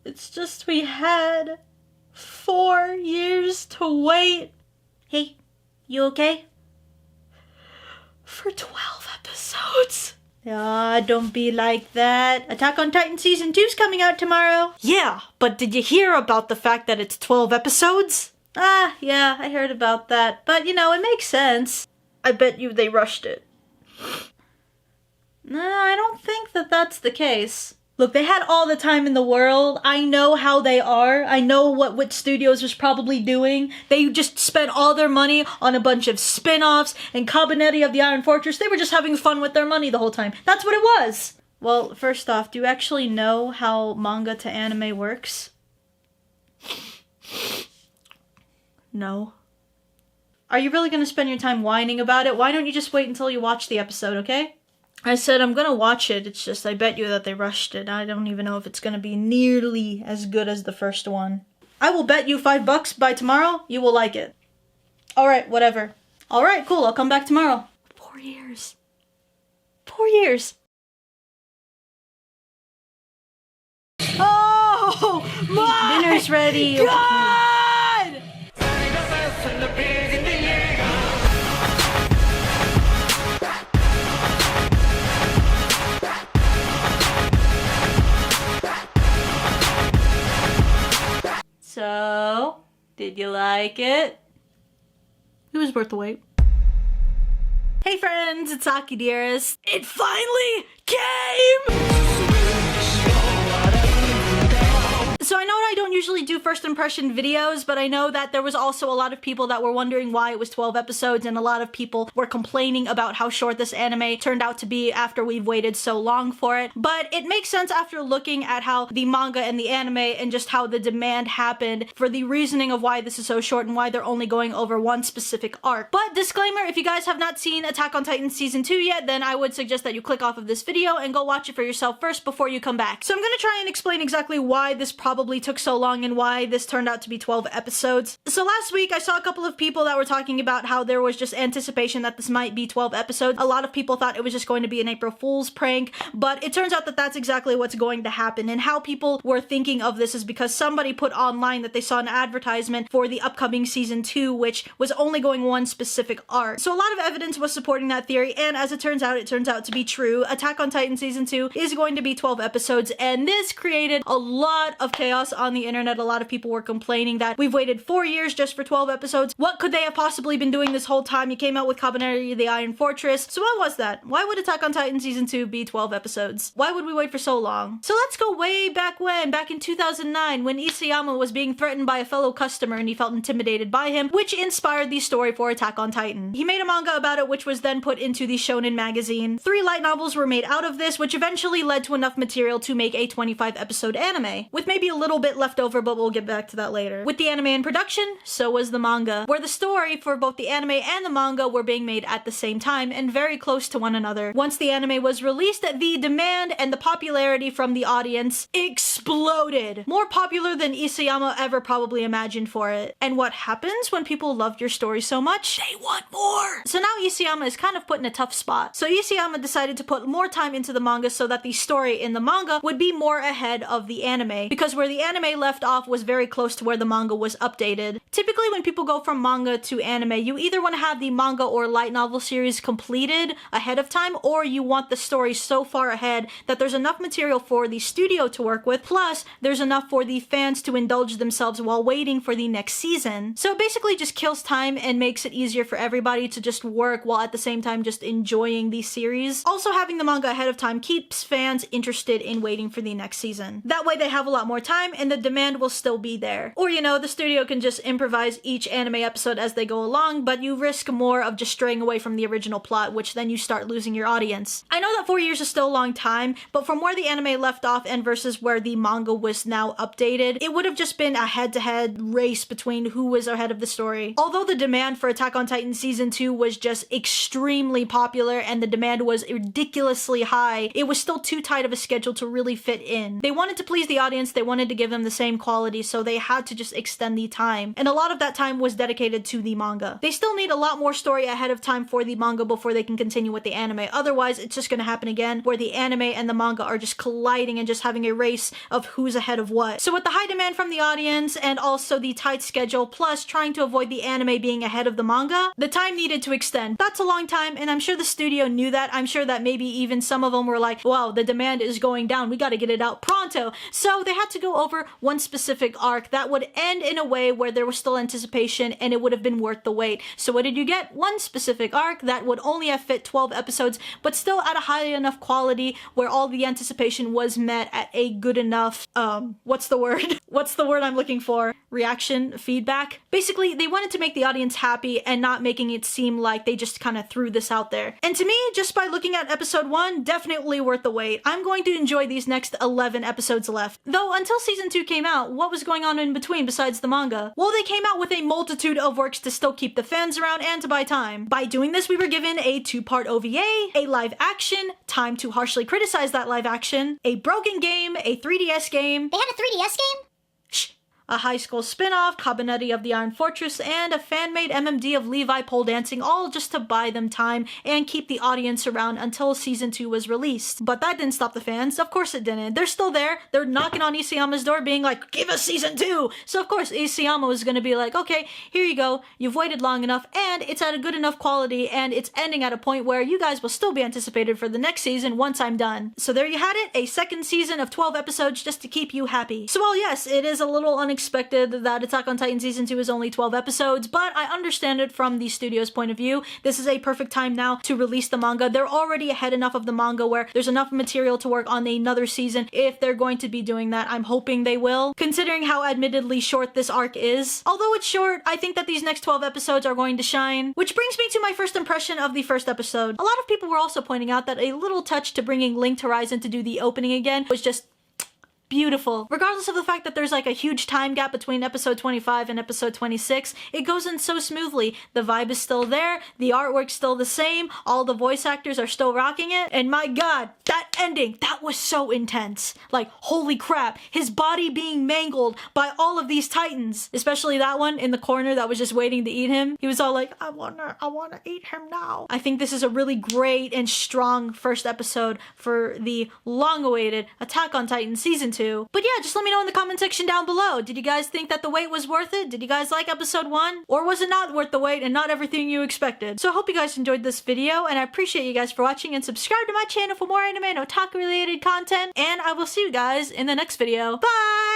It's just we had 4 years to wait. Hey, you okay? For 12 episodes. Ah, don't be like that. Attack on Titan Season 2's coming out tomorrow. Yeah, but did you hear about the fact that it's 12 episodes? Ah, yeah, I heard about that. But, you know, it makes sense. I bet you they rushed it. No, I don't think that that's the case. Look, they had all the time in the world. I know how they are. I know what studios was probably doing. They just spent all their money on a bunch of spin-offs and Cabinetti of the Iron Fortress. They were just having fun with their money the whole time. That's what it was. Well, first off, do you actually know how manga to anime works? No. Are you really gonna spend your time whining about it? Why don't you just wait until you watch the episode, okay? I said I'm gonna watch it, it's just I bet you that they rushed it. I don't even know if it's gonna be nearly as good as the first one. I will bet you $5 by tomorrow, you will like it. Alright, whatever. Alright, cool, I'll come back tomorrow. 4 years. 4 years. Oh my dinner's ready. God! So, did you like it? It was worth the wait. Hey friends, it's Aki Dearest. It finally came! So I know I don't usually do first impression videos, but I know that there was also a lot of people that were wondering why it was 12 episodes, and a lot of people were complaining about how short this anime turned out to be after we've waited so long for it. But it makes sense after looking at how the manga and the anime and just how the demand happened for the reasoning of why this is so short and why they're only going over one specific arc. But disclaimer, if you guys have not seen Attack on Titan Season 2 yet, then I would suggest that you click off of this video and go watch it for yourself first before you come back. So I'm gonna try and explain exactly why this probably took so long and why this turned out to be 12 episodes. So last week I saw a couple of people that were talking about how there was just anticipation that this might be 12 episodes. A lot of people thought it was just going to be an April Fool's prank, but it turns out that that's exactly what's going to happen. And how people were thinking of this is because somebody put online that they saw an advertisement for the upcoming Season 2, which was only going one specific arc. So a lot of evidence was supporting that theory, and as it turns out to be true. Attack on Titan Season 2 is going to be 12 episodes, and this created a lot of chaos on the internet. A lot of people were complaining that we've waited 4 years just for 12 episodes. What could they have possibly been doing this whole time? You came out with Cabinetti of the Iron Fortress. So what was that? Why would Attack on Titan Season 2 be 12 episodes? Why would we wait for so long? So let's go way back when, back in 2009, when Isayama was being threatened by a fellow customer and he felt intimidated by him, which inspired the story for Attack on Titan. He made a manga about it, which was then put into the Shonen magazine. 3 light novels were made out of this, which eventually led to enough material to make a 25 episode anime, with maybe a little bit left over, but we'll get back to that later. With the anime in production, so was the manga, where the story for both the anime and the manga were being made at the same time and very close to one another. Once the anime was released, the demand and the popularity from the audience exploded. More popular than Isayama ever probably imagined for it. And what happens when people love your story so much? They want more! So now Isayama is kind of put in a tough spot. So Isayama decided to put more time into the manga so that the story in the manga would be more ahead of the anime, because where the anime left off was very close to where the manga was updated. Typically when people go from manga to anime, you either want to have the manga or light novel series completed ahead of time, or you want the story so far ahead that there's enough material for the studio to work with, plus there's enough for the fans to indulge themselves while waiting for the next season. So it basically just kills time and makes it easier for everybody to just work while at the same time just enjoying the series. Also, having the manga ahead of time keeps fans interested in waiting for the next season. That way they have a lot more time and the demand will still be there. Or, you know, the studio can just improvise each anime episode as they go along, but you risk more of just straying away from the original plot, which then you start losing your audience. I know that 4 years is still a long time, but from where the anime left off and versus where the manga was now updated, it would have just been a head-to-head race between who was ahead of the story. Although the demand for Attack on Titan Season 2 was just extremely popular and the demand was ridiculously high, it was still too tight of a schedule to really fit in. They wanted to please the audience, they wanted to give them the same quality, so they had to just extend the time. And a lot of that time was dedicated to the manga. They still need a lot more story ahead of time for the manga before they can continue with the anime. Otherwise, it's just gonna happen again where the anime and the manga are just colliding and just having a race of who's ahead of what. So with the high demand from the audience and also the tight schedule, plus trying to avoid the anime being ahead of the manga, the time needed to extend. That's a long time, and I'm sure the studio knew that. I'm sure that maybe even some of them were like, wow, the demand is going down, we gotta get it out pronto. So they had to go over one specific arc that would end in a way where there was still anticipation and it would have been worth the wait. So what did you get? One specific arc that would only have fit 12 episodes, but still at a high enough quality where all the anticipation was met at a good enough, what's the word? What's the word I'm looking for? Reaction? Feedback? Basically, they wanted to make the audience happy and not making it seem like they just kind of threw this out there. And to me, just by looking at episode 1, definitely worth the wait. I'm going to enjoy these next 11 episodes left. Though, until season 2 came out, what was going on in between besides the manga? Well, they came out with a multitude of works to still keep the fans around and to buy time. By doing this, we were given a 2-part OVA, a live action, time to harshly criticize that live action, a broken game, a 3DS game. They had a 3DS game? Shh. A high school spin-off, Cabinetti of the Iron Fortress, and a fan-made MMD of Levi pole dancing, all just to buy them time and keep the audience around until season 2 was released. But that didn't stop the fans. Of course it didn't. They're still there. They're knocking on Isayama's door being like, give us season 2! So of course Isayama was gonna be like, okay, here you go. You've waited long enough and it's at a good enough quality and it's ending at a point where you guys will still be anticipated for the next season once I'm done. So there you had it, a second season of 12 episodes just to keep you happy. So while yes, it is a little unexpected that Attack on Titan Season 2 is only 12 episodes, but I understand it from the studio's point of view. This is a perfect time now to release the manga. They're already ahead enough of the manga where there's enough material to work on another season if they're going to be doing that. I'm hoping they will, considering how admittedly short this arc is. Although it's short, I think that these next 12 episodes are going to shine. Which brings me to my first impression of the first episode. A lot of people were also pointing out that a little touch to bringing Linked Horizon to do the opening again was just beautiful. Regardless of the fact that there's like a huge time gap between episode 25 and episode 26, it goes in so smoothly. The vibe is still there, the artwork's still the same, all the voice actors are still rocking it, and my god, that ending, that was so intense. Like, holy crap, his body being mangled by all of these titans, especially that one in the corner that was just waiting to eat him. He was all like, I wanna eat him now. I think this is a really great and strong first episode for the long-awaited Attack on Titan Season 2. But yeah, just let me know in the comment section down below. Did you guys think that the wait was worth it? Did you guys like episode 1? Or was it not worth the wait and not everything you expected? So I hope you guys enjoyed this video, and I appreciate you guys for watching, and subscribe to my channel for more anime and otaku related content, and I will see you guys in the next video. Bye!